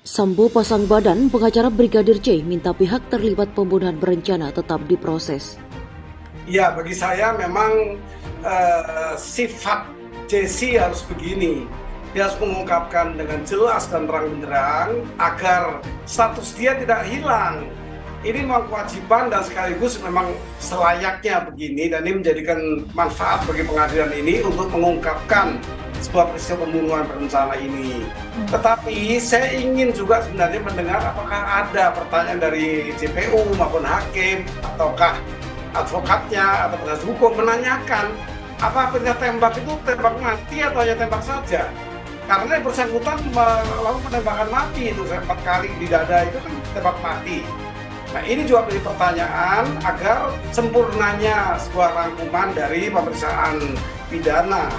Sambo pasang badan, pengacara Brigadir J minta pihak terlibat pembunuhan berencana tetap diproses. Ya, bagi saya memang sifat JC harus begini. Dia harus mengungkapkan dengan jelas dan terang-benderang agar status dia tidak hilang. Ini memang kewajiban dan sekaligus memang selayaknya begini, dan ini menjadikan manfaat bagi pengadilan ini untuk mengungkapkan sebuah peristiwa pembunuhan berencana ini. Tetapi saya ingin juga sebenarnya mendengar apakah ada pertanyaan dari JPU maupun hakim ataukah advokatnya atau penasihat hukum menanyakan apa perintah tembak itu tembak mati atau hanya tembak saja. Karena yang bersangkutan melakukan penembakan mati itu 4 kali di dada itu kan tembak mati. Nah, ini juga menjadi pertanyaan agar sempurnanya sebuah rangkuman dari pemeriksaan pidana.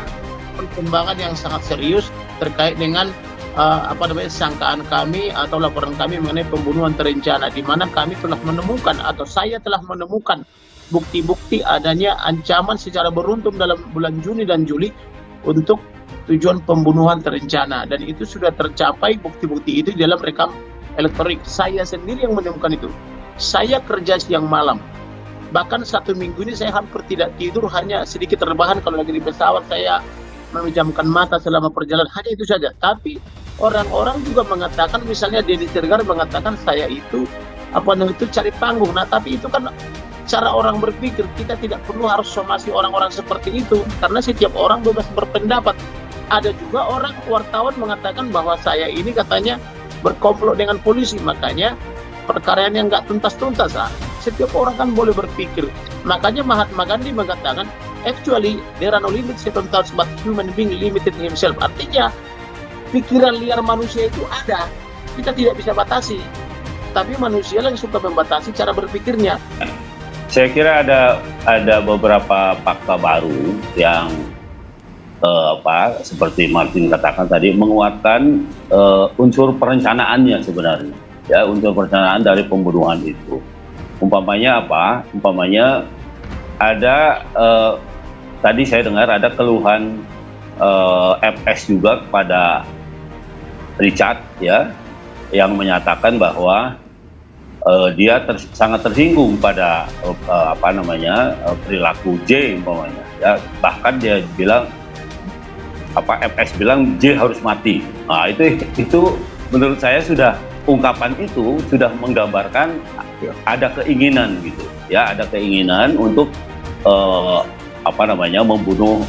Perkembangan yang sangat serius terkait dengan sangkaan kami atau laporan kami mengenai pembunuhan terencana, di mana kami telah menemukan atau saya telah menemukan bukti-bukti adanya ancaman secara beruntun dalam bulan Juni dan Juli untuk tujuan pembunuhan terencana, dan itu sudah tercapai bukti-bukti itu dalam rekam elektronik. Saya sendiri yang menemukan itu. Saya kerja siang malam, bahkan 1 minggu ini saya hampir tidak tidur, hanya sedikit rebahan kalau lagi di pesawat saya memejamkan mata selama perjalanan, hanya itu saja. Tapi orang-orang juga mengatakan, misalnya Denny Siregar mengatakan saya itu cari panggung. Nah, tapi itu kan cara orang berpikir, kita tidak perlu harus somasi orang-orang seperti itu, karena setiap orang bebas berpendapat. Ada juga orang wartawan mengatakan bahwa saya ini katanya berkomplot dengan polisi, makanya perkara yang nggak tuntas-tuntas. Setiap orang kan boleh berpikir. Makanya Mahatma Gandhi mengatakan, actually there are no limits to thoughts but human being limited himself. Artinya pikiran liar manusia itu ada, kita tidak bisa batasi, tapi manusia yang suka membatasi cara berpikirnya. Saya kira ada beberapa fakta baru yang seperti Martin katakan tadi, menguatkan unsur perencanaannya sebenarnya, ya, unsur perencanaan dari pembunuhan itu. Umpamanya apa? Umpamanya ada tadi saya dengar ada keluhan FS juga kepada Richard, ya, yang menyatakan bahwa dia sangat tersinggung pada perilaku J umpamanya, ya. Bahkan dia bilang FS bilang J harus mati. Nah, itu menurut saya ungkapan itu sudah menggambarkan ada keinginan gitu, ya, ada keinginan untuk membunuh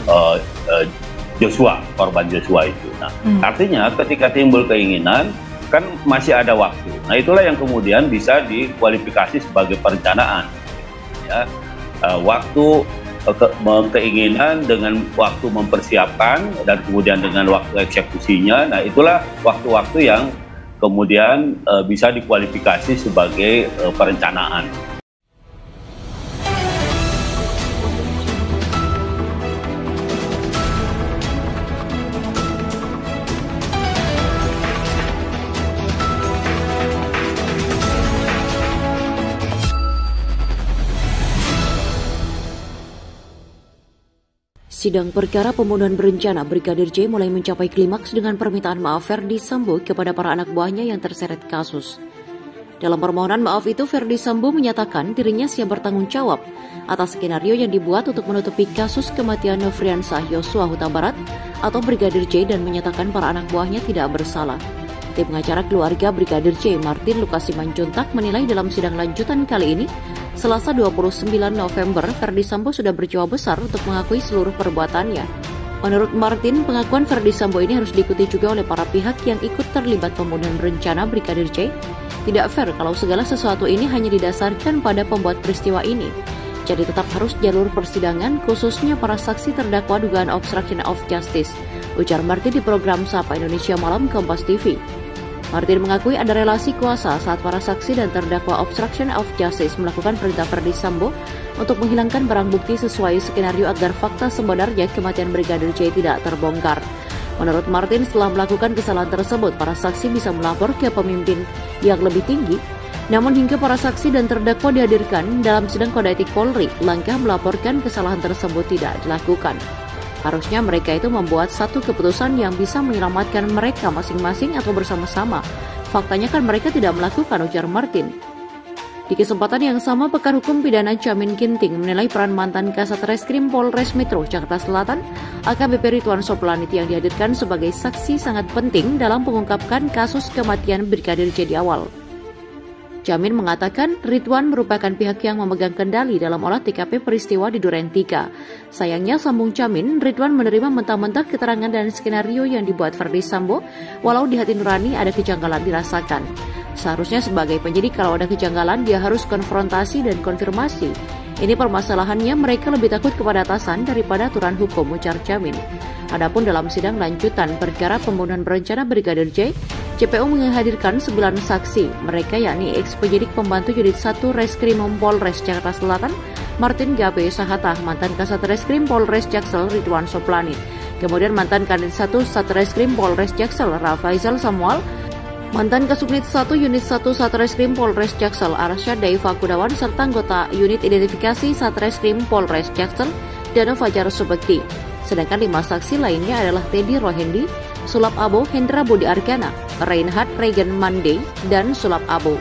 Joshua, korban Joshua itu. Nah, artinya ketika timbul keinginan kan masih ada waktu. Nah, itulah yang kemudian bisa dikualifikasi sebagai perencanaan, ya. Keinginan dengan waktu mempersiapkan dan kemudian dengan waktu eksekusinya. Nah, itulah waktu-waktu yang kemudian bisa dikualifikasi sebagai perencanaan. Sidang perkara pembunuhan berencana Brigadir J mulai mencapai klimaks dengan permintaan maaf Ferdy Sambo kepada para anak buahnya yang terseret kasus. Dalam permohonan maaf itu, Ferdy Sambo menyatakan dirinya siap bertanggung jawab atas skenario yang dibuat untuk menutupi kasus kematian Nofriansah Yosua Huta Barat atau Brigadir J, dan menyatakan para anak buahnya tidak bersalah. Tim pengacara keluarga Brigadir J, Martin Lukasi Manjuntak, menilai dalam sidang lanjutan kali ini, Selasa 29 November, Ferdy Sambo sudah berjiwa besar untuk mengakui seluruh perbuatannya. Menurut Martin, pengakuan Ferdy Sambo ini harus diikuti juga oleh para pihak yang ikut terlibat pembunuhan berencana Brigadir J. Tidak fair kalau segala sesuatu ini hanya didasarkan pada pembuat peristiwa ini. Jadi tetap harus jalur persidangan, khususnya para saksi terdakwa dugaan obstruction of justice, ujar Martin di program Sapa Indonesia Malam Kompas TV. Martin mengakui ada relasi kuasa saat para saksi dan terdakwa obstruction of justice melakukan perintah Ferdy Sambo untuk menghilangkan barang bukti sesuai skenario agar fakta sebenarnya kematian Brigadir J tidak terbongkar. Menurut Martin, setelah melakukan kesalahan tersebut, para saksi bisa melapor ke pemimpin yang lebih tinggi. Namun hingga para saksi dan terdakwa dihadirkan dalam sidang kode etik Polri, langkah melaporkan kesalahan tersebut tidak dilakukan. Harusnya mereka itu membuat satu keputusan yang bisa menyelamatkan mereka masing-masing atau bersama-sama. Faktanya kan mereka tidak melakukan, ujar Martin. Di kesempatan yang sama, pakar hukum pidana Jamin Ginting menilai peran mantan Kasat Reskrim Polres Metro Jakarta Selatan, AKBP Ridwan Soplanit yang dihadirkan sebagai saksi sangat penting dalam mengungkapkan kasus kematian Brigadir J di awal. Jamin mengatakan Ridwan merupakan pihak yang memegang kendali dalam olah TKP peristiwa di Duren 3. Sayangnya, sambung Jamin, Ridwan menerima mentah-mentah keterangan dan skenario yang dibuat Ferdi Sambo, walau di hati nurani ada kejanggalan dirasakan. Seharusnya sebagai penyidik kalau ada kejanggalan dia harus konfrontasi dan konfirmasi. Ini permasalahannya, mereka lebih takut kepada atasan daripada aturan hukum, ujar Jamin. Adapun dalam sidang lanjutan perkara pembunuhan berencana Brigadir J, JPU menghadirkan 9 saksi. Mereka yakni ex-penyidik pembantu Unit 1 Reskrimum Polres Jakarta Selatan, Martin Gabe Sahata, mantan Kasat Reskrim Polres Jaksel Ridwan Soplanit, kemudian mantan Kanit 1 Satreskrim Polres Jaksel Rafaizal Samuel, mantan Kasubnit 1 Unit 1 Satreskrim Polres Jaksel Arsyad Daifa Kudawan, serta anggota Unit Identifikasi Satreskrim Polres Jaksel Dana Fajar Subekti. Sedangkan 5 saksi lainnya adalah Teddy Rohendi, Sulap Abo Hendra Budi Arkana, Reinhard Regan Mandey, dan Sulap Abo.